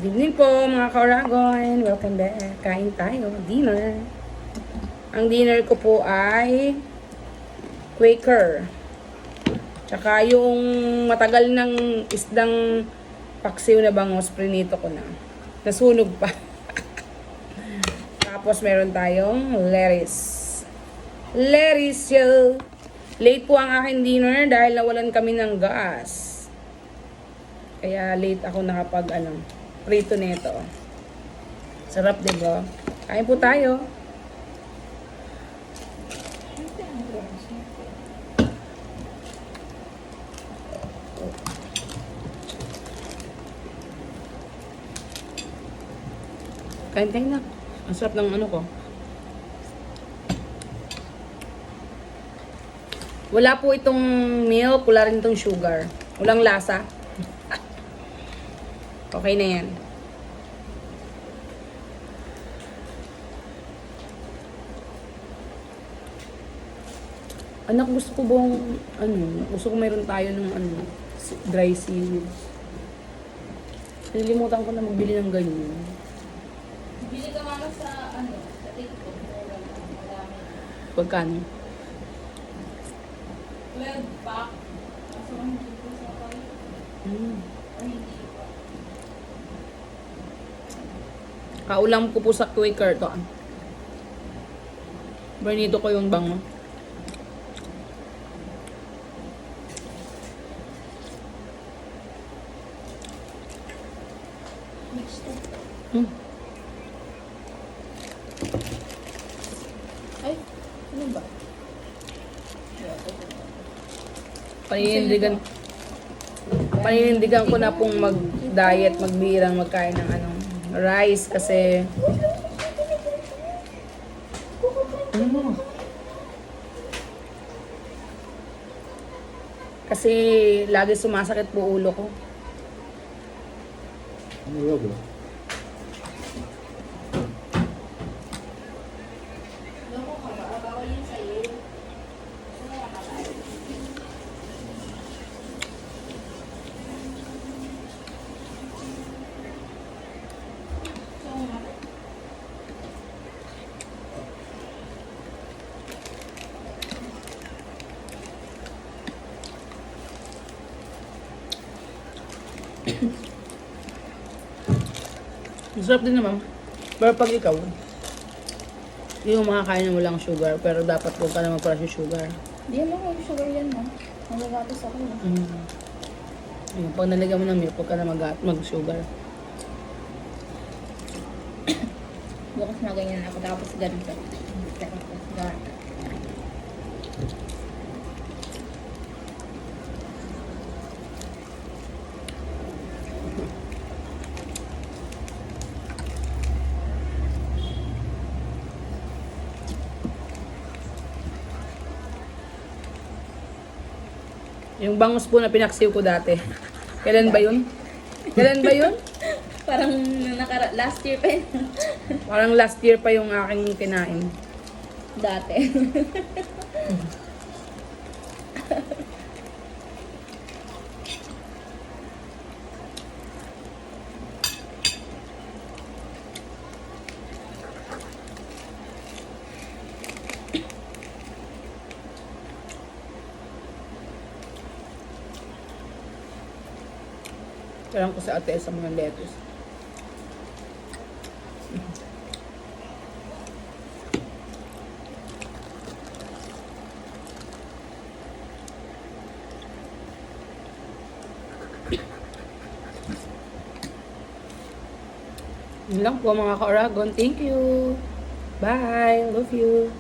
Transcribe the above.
Good evening po mga ka-Oragon. Welcome back. Kain tayo. Dinner. Ang dinner ko po ay Quaker. Tsaka yung matagal ng isdang paksiw na bangos, prinito ko na. Nasunog pa. Tapos meron tayong lettuce. Lettuce yun. Late po ang aking dinner dahil nawalan kami ng gas. Kaya late ako nakapag prito nito. Sarap, diba? Kain po tayo. Kain tayo na. Ang sarap ng ano ko. Wala po itong milk, wala rin itong sugar. Walang lasa. Okay na yan. Anak, gusto ko bang, gusto ko mayroon tayo ng dry seaweed. Nilimutan ko na magbili ng ganyan. Bili ka mama sa sa TikTok. Madami. Pagkano? 12 pack. Kaso hindi ko sa kayo. Or hindi pa. Kaulam ko po sa Quaker to. Bernito ko yung bango. Mixed up. Ay, ano ba? Paninindigan ko na pong mag-diet, magbirang, magkain ng rice kasi kasi lagi sumasakit po ulo ko. Ano ba? Loko ka ba? Bawal yun sa'yo. Sumaya ka tayo. Masarap din naman. Pero pag ikaw, hindi mo makakain ng walang sugar, pero dapat huwag ka na magpala sa sugar. Di mo mag sugar yan mo. Magagatos ako yun. Ayun, pag nalagyan mo ng milk, huwag ka na mag-sugar. Bukas na ganyan ako. Tapos ganito. Tapos ganito. Yung bangus po na pinaksiw ko dati. Kailan ba yun? Kailan ba yun? Parang last year pa yun. Parang last year pa yung aking kinain. Dati. Kailan ko sa ate sa mga lettuce. Yun lang po mga ka-Oragon. Thank you. Bye. Love you.